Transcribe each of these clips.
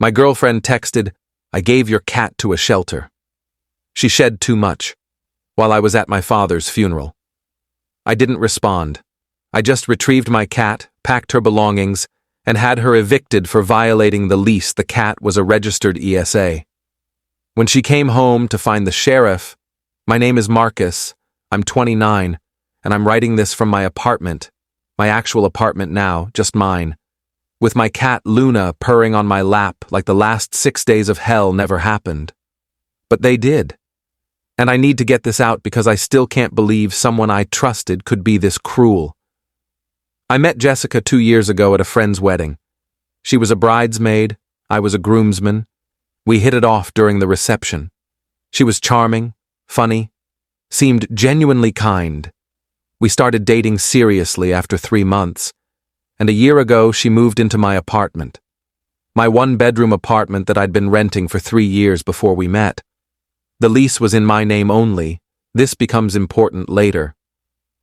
My girlfriend texted, "I gave your cat to a shelter." She shed too much while I was at my father's funeral. I didn't respond. I just retrieved my cat, packed her belongings, and had her evicted for violating the lease. The cat was a registered ESA. When she came home to find the sheriff, "My name is Marcus, I'm 29, and I'm writing this from my apartment, my actual apartment now, just mine, with my cat Luna purring on my lap like the last 6 days of hell never happened. But they did. And I need to get this out because I still can't believe someone I trusted could be this cruel. I met Jessica 2 years ago at a friend's wedding. She was a bridesmaid, I was a groomsman. We hit it off during the reception. She was charming, funny, seemed genuinely kind. We started dating seriously after 3 months, and a year ago she moved into my apartment. My 1-bedroom apartment that I'd been renting for 3 years before we met. The lease was in my name only. This becomes important later.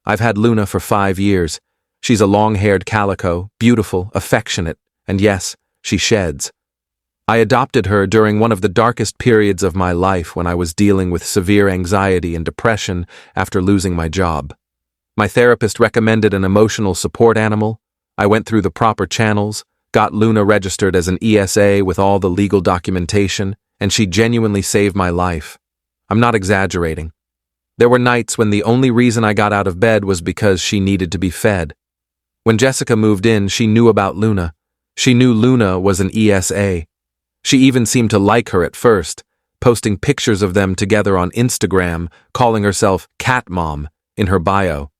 I've had Luna for 5 years. She's a long-haired calico, beautiful, affectionate, and yes, she sheds. I adopted her during one of the darkest periods of my life when I was dealing with severe anxiety and depression after losing my job. My therapist recommended an emotional support animal. I went through the proper channels, got Luna registered as an ESA with all the legal documentation, and she genuinely saved my life. I'm not exaggerating. There were nights when the only reason I got out of bed was because she needed to be fed. When Jessica moved in, she knew about Luna. She knew Luna was an ESA. She even seemed to like her at first, posting pictures of them together on Instagram, calling herself Cat Mom in her bio.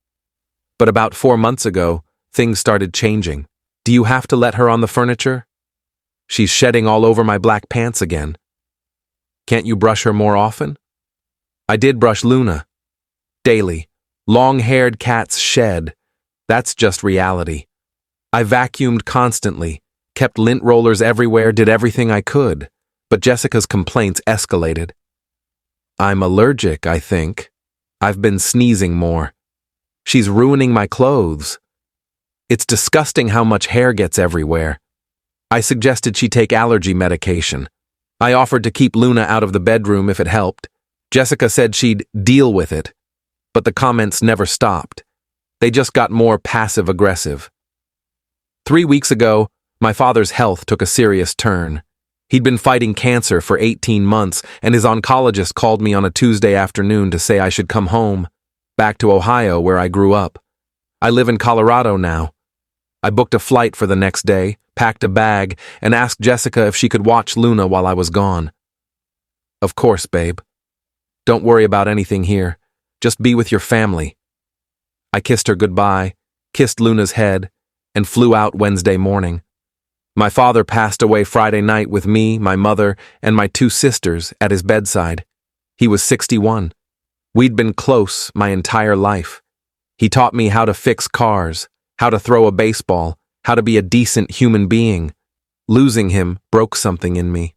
But about 4 months ago, things started changing. Do you have to let her on the furniture? She's shedding all over my black pants again. Can't you brush her more often? I did brush Luna. Daily. Long-haired cats shed. That's just reality. I vacuumed constantly, kept lint rollers everywhere, did everything I could, but Jessica's complaints escalated. I'm allergic, I think. I've been sneezing more. She's ruining my clothes. It's disgusting how much hair gets everywhere. I suggested she take allergy medication. I offered to keep Luna out of the bedroom if it helped. Jessica said she'd deal with it, but the comments never stopped. They just got more passive-aggressive. 3 weeks ago, my father's health took a serious turn. He'd been fighting cancer for 18 months, and his oncologist called me on a Tuesday afternoon to say I should come home, back to Ohio where I grew up. I live in Colorado now. I booked a flight for the next day, packed a bag, and asked Jessica if she could watch Luna while I was gone. Of course, babe. Don't worry about anything here. Just be with your family. I kissed her goodbye, kissed Luna's head, and flew out Wednesday morning. My father passed away Friday night with me, my mother, and my 2 sisters at his bedside. He was 61. We'd been close my entire life. He taught me how to fix cars, how to throw a baseball, how to be a decent human being. Losing him broke something in me.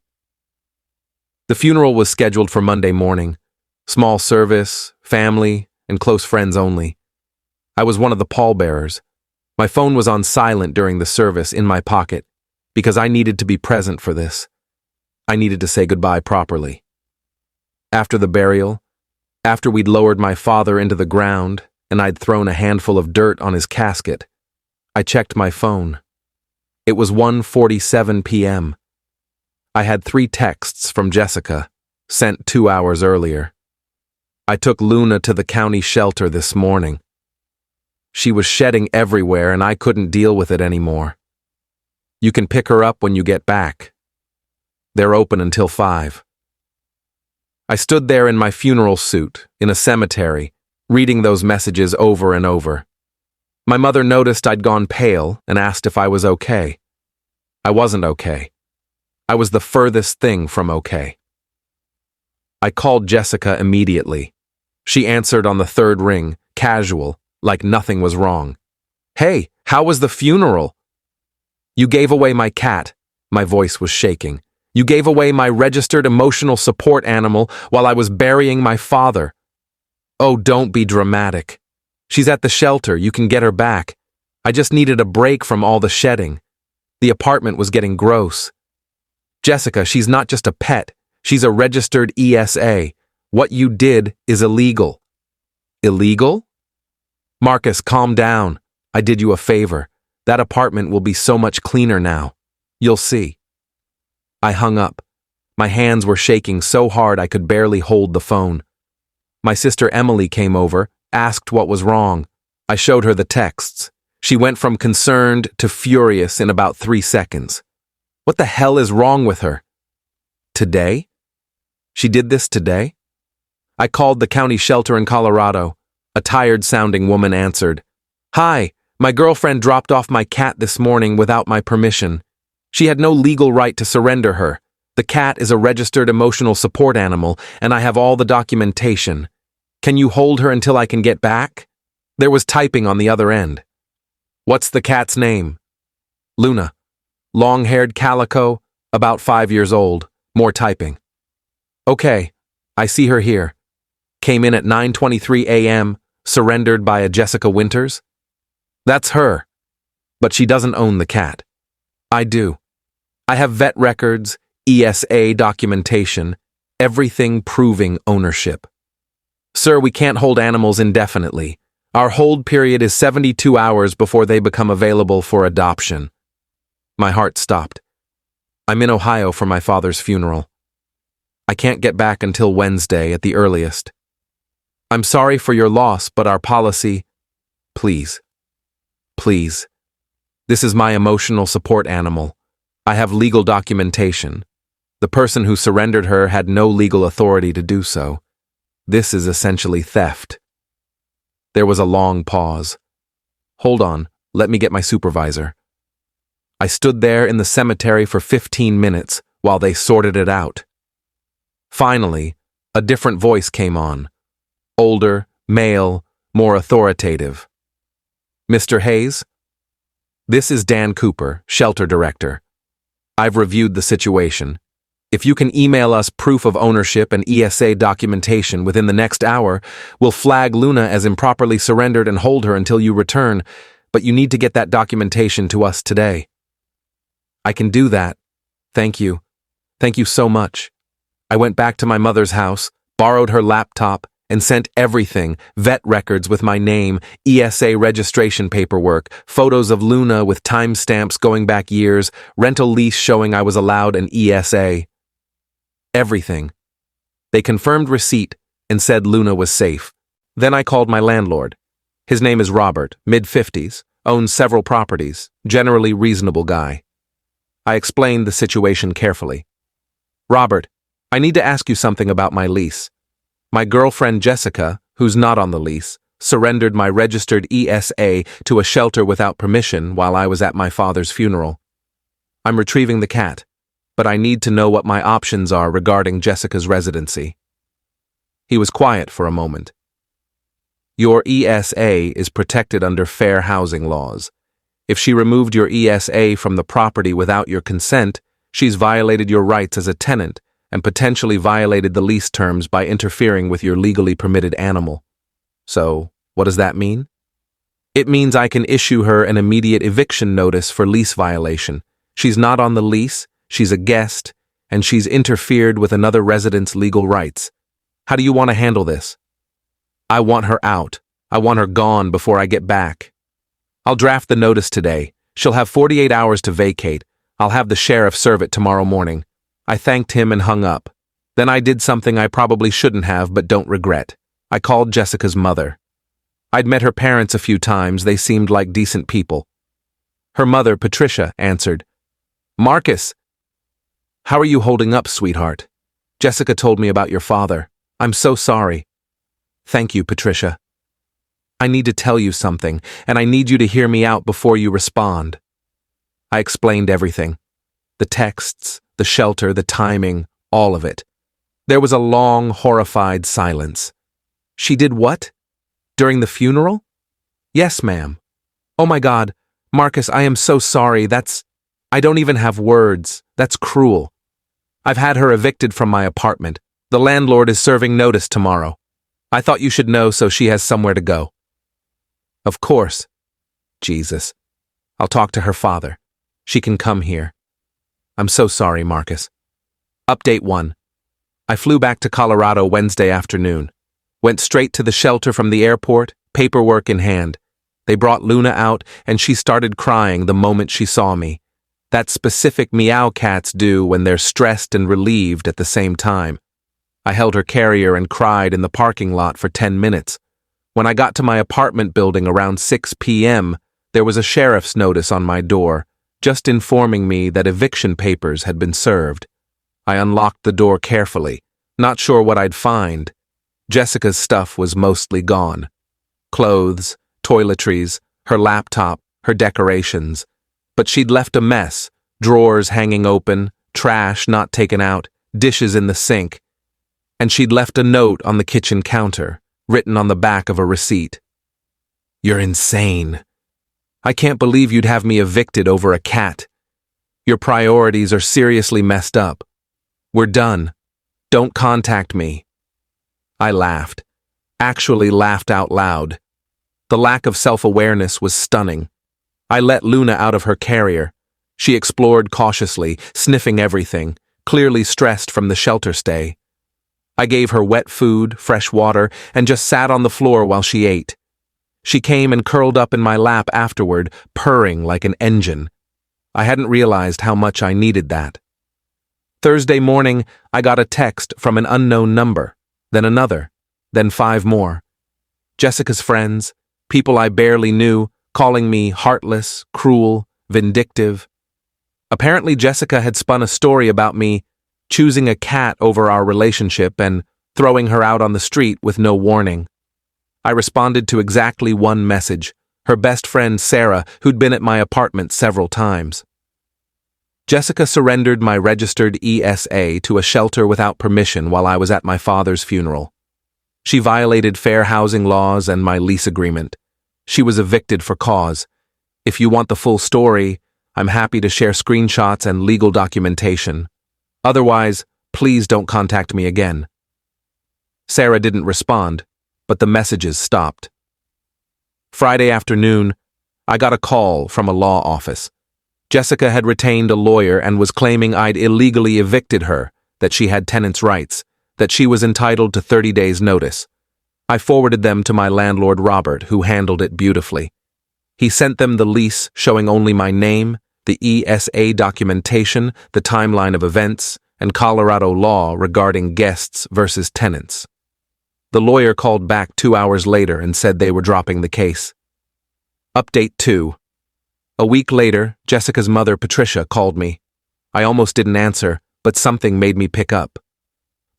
The funeral was scheduled for Monday morning. Small service, family, and close friends only. I was one of the pallbearers. My phone was on silent during the service in my pocket, because I needed to be present for this. I needed to say goodbye properly. After the burial, after we'd lowered my father into the ground and I'd thrown a handful of dirt on his casket, I checked my phone. It was 1:47 p.m. I had 3 texts from Jessica, sent 2 hours earlier. I took Luna to the county shelter this morning. She was shedding everywhere and I couldn't deal with it anymore. You can pick her up when you get back. They're open until 5. I stood there in my funeral suit, in a cemetery, reading those messages over and over. My mother noticed I'd gone pale and asked if I was okay. I wasn't okay. I was the furthest thing from okay. I called Jessica immediately. She answered on the 3rd ring, casual, like nothing was wrong. Hey, how was the funeral? You gave away my cat. My voice was shaking. You gave away my registered emotional support animal while I was burying my father. Oh, don't be dramatic. She's at the shelter. You can get her back. I just needed a break from all the shedding. The apartment was getting gross. Jessica, she's not just a pet. She's a registered ESA. What you did is illegal. Illegal? Marcus, calm down. I did you a favor. That apartment will be so much cleaner now. You'll see. I hung up. My hands were shaking so hard I could barely hold the phone. My sister Emily came over, asked what was wrong. I showed her the texts. She went from concerned to furious in about 3 seconds. What the hell is wrong with her? Today? She did this today? I called the county shelter in Colorado. A tired-sounding woman answered. Hi, my girlfriend dropped off my cat this morning without my permission. She had no legal right to surrender her. The cat is a registered emotional support animal, and I have all the documentation. Can you hold her until I can get back? There was typing on the other end. What's the cat's name? Luna. Long-haired calico, about 5 years old. More typing. Okay, I see her here. Came in at 9:23 a.m., surrendered by a Jessica Winters? That's her. But she doesn't own the cat. I do. I have vet records, ESA documentation, everything proving ownership. Sir, we can't hold animals indefinitely. Our hold period is 72 hours before they become available for adoption. My heart stopped. I'm in Ohio for my father's funeral. I can't get back until Wednesday at the earliest. I'm sorry for your loss, but our policy... Please. Please. This is my emotional support animal. I have legal documentation. The person who surrendered her had no legal authority to do so. This is essentially theft. There was a long pause. Hold on, let me get my supervisor. I stood there in the cemetery for 15 minutes while they sorted it out. Finally, a different voice came on. Older, male, more authoritative. Mr. Hayes? This is Dan Cooper, shelter director. I've reviewed the situation. If you can email us proof of ownership and ESA documentation within the next hour, we'll flag Luna as improperly surrendered and hold her until you return, but you need to get that documentation to us today. I can do that. Thank you. Thank you so much. I went back to my mother's house, borrowed her laptop, and sent everything, vet records with my name, ESA registration paperwork, photos of Luna with timestamps going back years, rental lease showing I was allowed an ESA. Everything. They confirmed receipt and said Luna was safe. Then I called my landlord. His name is Robert, mid-50s, owns several properties, generally reasonable guy. I explained the situation carefully. Robert, I need to ask you something about my lease. My girlfriend Jessica, who's not on the lease, surrendered my registered ESA to a shelter without permission while I was at my father's funeral. I'm retrieving the cat, but I need to know what my options are regarding Jessica's residency. He was quiet for a moment. Your ESA is protected under fair housing laws. If she removed your ESA from the property without your consent, she's violated your rights as a tenant and potentially violated the lease terms by interfering with your legally permitted animal. So, what does that mean? It means I can issue her an immediate eviction notice for lease violation. She's not on the lease, she's a guest, and she's interfered with another resident's legal rights. How do you want to handle this? I want her out. I want her gone before I get back. I'll draft the notice today. She'll have 48 hours to vacate. I'll have the sheriff serve it tomorrow morning. I thanked him and hung up. Then I did something I probably shouldn't have but don't regret. I called Jessica's mother. I'd met her parents a few times. They seemed like decent people. Her mother, Patricia, answered. Marcus! How are you holding up, sweetheart? Jessica told me about your father. I'm so sorry. Thank you, Patricia. I need to tell you something, and I need you to hear me out before you respond. I explained everything. The texts, the shelter, the timing, all of it. There was a long, horrified silence. She did what? During the funeral? Yes, ma'am. Oh my God, Marcus, I am so sorry. I don't even have words. That's cruel. I've had her evicted from my apartment. The landlord is serving notice tomorrow. I thought you should know so she has somewhere to go. Of course. Jesus. I'll talk to her father. She can come here. I'm so sorry, Marcus. Update 1. I flew back to Colorado Wednesday afternoon. Went straight to the shelter from the airport, paperwork in hand. They brought Luna out, and she started crying the moment she saw me. That specific meow cats do when they're stressed and relieved at the same time. I held her carrier and cried in the parking lot for 10 minutes. When I got to my apartment building around 6 p.m., there was a sheriff's notice on my door, just informing me that eviction papers had been served. I unlocked the door carefully, not sure what I'd find. Jessica's stuff was mostly gone. Clothes, toiletries, her laptop, her decorations. But she'd left a mess, drawers hanging open, trash not taken out, dishes in the sink. And she'd left a note on the kitchen counter, written on the back of a receipt. "You're insane. I can't believe you'd have me evicted over a cat. Your priorities are seriously messed up. We're done. Don't contact me." I laughed. Actually laughed out loud. The lack of self-awareness was stunning. I let Luna out of her carrier. She explored cautiously, sniffing everything, clearly stressed from the shelter stay. I gave her wet food, fresh water, and just sat on the floor while she ate. She came and curled up in my lap afterward, purring like an engine. I hadn't realized how much I needed that. Thursday morning, I got a text from an unknown number, then another, then 5 more. Jessica's friends, people I barely knew, calling me heartless, cruel, vindictive. Apparently Jessica had spun a story about me choosing a cat over our relationship and throwing her out on the street with no warning. I responded to exactly one message, her best friend Sarah, who'd been at my apartment several times. Jessica surrendered my registered ESA to a shelter without permission while I was at my father's funeral. She violated fair housing laws and my lease agreement. She was evicted for cause. If you want the full story, I'm happy to share screenshots and legal documentation. Otherwise, please don't contact me again. Sarah didn't respond, but the messages stopped. Friday afternoon, I got a call from a law office. Jessica had retained a lawyer and was claiming I'd illegally evicted her, that she had tenants' rights, that she was entitled to 30 days' notice. I forwarded them to my landlord Robert, who handled it beautifully. He sent them the lease showing only my name, the ESA documentation, the timeline of events, and Colorado law regarding guests versus tenants. The lawyer called back 2 hours later and said they were dropping the case. Update 2. A week later, Jessica's mother, Patricia, called me. I almost didn't answer, but something made me pick up.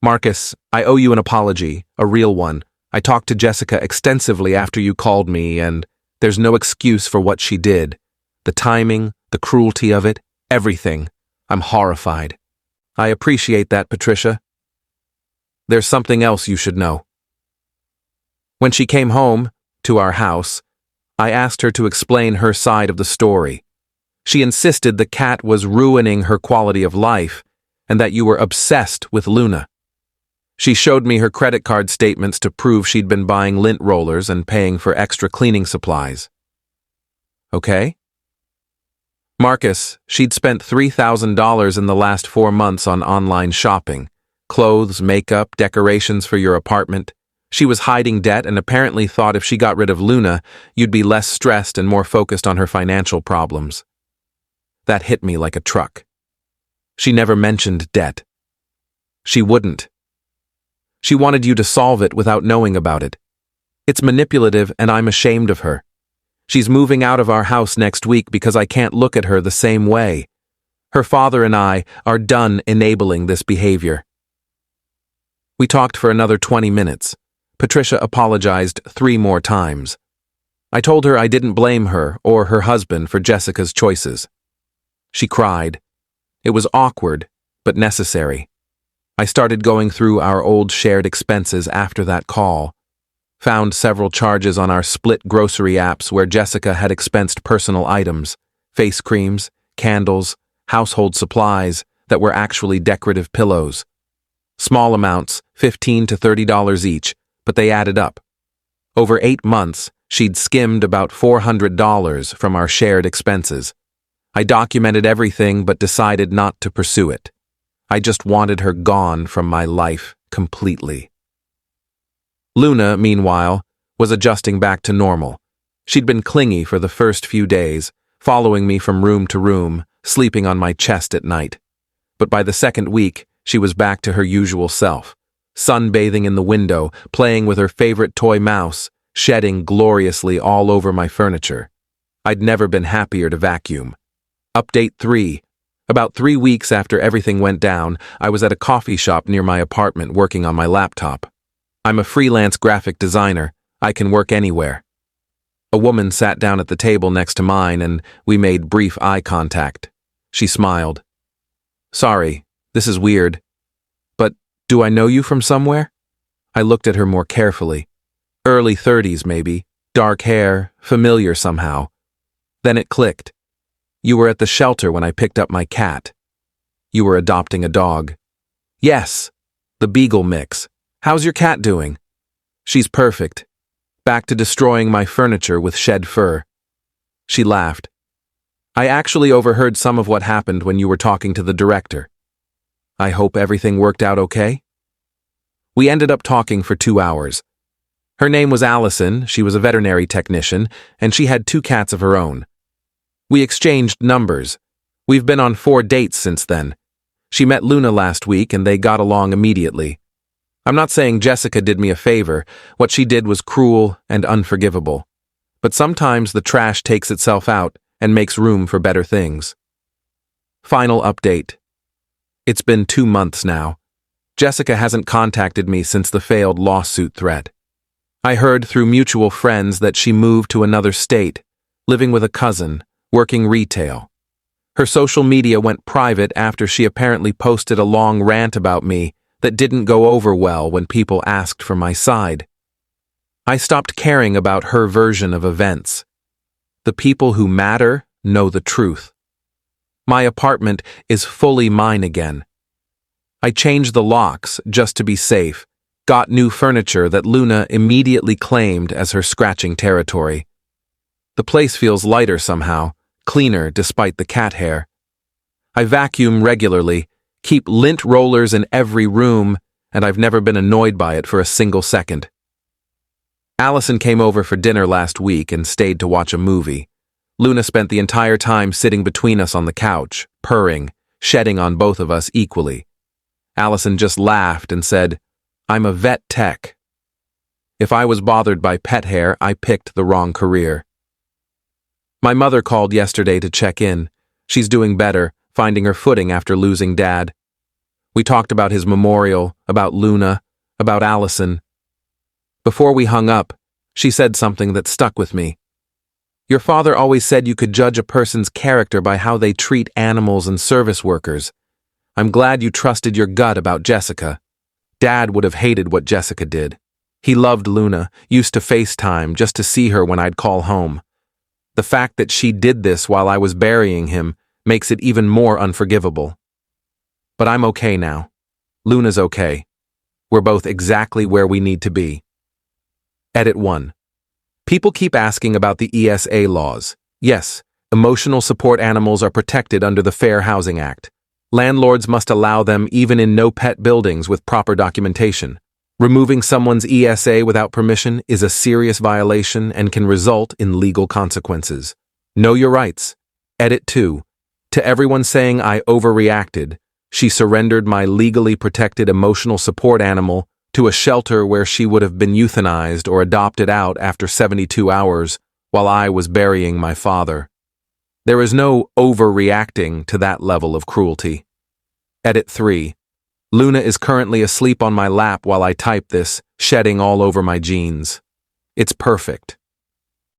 "Marcus, I owe you an apology, a real one. I talked to Jessica extensively after you called me, and there's no excuse for what she did. The timing, the cruelty of it, everything. I'm horrified." "I appreciate that, Patricia. There's something else you should know." When she came home, to our house, I asked her to explain her side of the story. She insisted the cat was ruining her quality of life and that you were obsessed with Luna. She showed me her credit card statements to prove she'd been buying lint rollers and paying for extra cleaning supplies. Okay? Marcus, she'd spent $3,000 in the last 4 months on online shopping. Clothes, makeup, decorations for your apartment. She was hiding debt and apparently thought if she got rid of Luna, you'd be less stressed and more focused on her financial problems. That hit me like a truck. She never mentioned debt. She wouldn't. She wanted you to solve it without knowing about it. It's manipulative and I'm ashamed of her. She's moving out of our house next week because I can't look at her the same way. Her father and I are done enabling this behavior. We talked for another 20 minutes. Patricia apologized 3 more times. I told her I didn't blame her or her husband for Jessica's choices. She cried. It was awkward, but necessary. I started going through our old shared expenses after that call. Found several charges on our split grocery apps where Jessica had expensed personal items, face creams, candles, household supplies that were actually decorative pillows. Small amounts, $15 to $30 each, but they added up. Over 8 months, she'd skimmed about $400 from our shared expenses. I documented everything but decided not to pursue it. I just wanted her gone from my life completely. Luna, meanwhile, was adjusting back to normal. She'd been clingy for the first few days, following me from room to room, sleeping on my chest at night. But by the second week, she was back to her usual self, sunbathing in the window, playing with her favorite toy mouse, shedding gloriously all over my furniture. I'd never been happier to vacuum. Update 3. About 3 weeks after everything went down, I was at a coffee shop near my apartment working on my laptop. I'm a freelance graphic designer. I can work anywhere. A woman sat down at the table next to mine and we made brief eye contact. She smiled. Sorry, this is weird. But do I know you from somewhere? I looked at her more carefully. Early 30s maybe, dark hair, familiar somehow. Then it clicked. You were at the shelter when I picked up my cat. You were adopting a dog. Yes, the Beagle mix. How's your cat doing? She's perfect. Back to destroying my furniture with shed fur. She laughed. I actually overheard some of what happened when you were talking to the director. I hope everything worked out okay? We ended up talking for 2 hours. Her name was Allison, she was a veterinary technician, and she had 2 cats of her own. We exchanged numbers. We've been on 4 dates since then. She met Luna last week and they got along immediately. I'm not saying Jessica did me a favor. What she did was cruel and unforgivable. But sometimes the trash takes itself out and makes room for better things. Final update. It's been 2 months now. Jessica hasn't contacted me since the failed lawsuit threat. I heard through mutual friends that she moved to another state, living with a cousin, working retail. Her social media went private after she apparently posted a long rant about me that didn't go over well when people asked for my side. I stopped caring about her version of events. The people who matter know the truth. My apartment is fully mine again. I changed the locks just to be safe, got new furniture that Luna immediately claimed as her scratching territory. The place feels lighter somehow, cleaner despite the cat hair. I vacuum regularly, keep lint rollers in every room, and I've never been annoyed by it for a single second. Allison came over for dinner last week and stayed to watch a movie. Luna spent the entire time sitting between us on the couch, purring, shedding on both of us equally. Allison just laughed and said, "I'm a vet tech." If I was bothered by pet hair, I picked the wrong career. My mother called yesterday to check in. She's doing better, finding her footing after losing Dad. We talked about his memorial, about Luna, about Allison. Before we hung up, she said something that stuck with me. Your father always said you could judge a person's character by how they treat animals and service workers. I'm glad you trusted your gut about Jessica. Dad would have hated what Jessica did. He loved Luna, used to FaceTime just to see her when I'd call home. The fact that she did this while I was burying him makes it even more unforgivable. But I'm okay now. Luna's okay. We're both exactly where we need to be. Edit 1. People keep asking about the ESA laws. Yes, emotional support animals are protected under the Fair Housing Act. Landlords must allow them even in no-pet buildings with proper documentation. Removing someone's ESA without permission is a serious violation and can result in legal consequences. Know your rights. Edit 2. To everyone saying I overreacted, she surrendered my legally protected emotional support animal to a shelter where she would have been euthanized or adopted out after 72 hours while I was burying my father. There is no overreacting to that level of cruelty. Edit 3. Luna is currently asleep on my lap while I type this, shedding all over my jeans. It's perfect.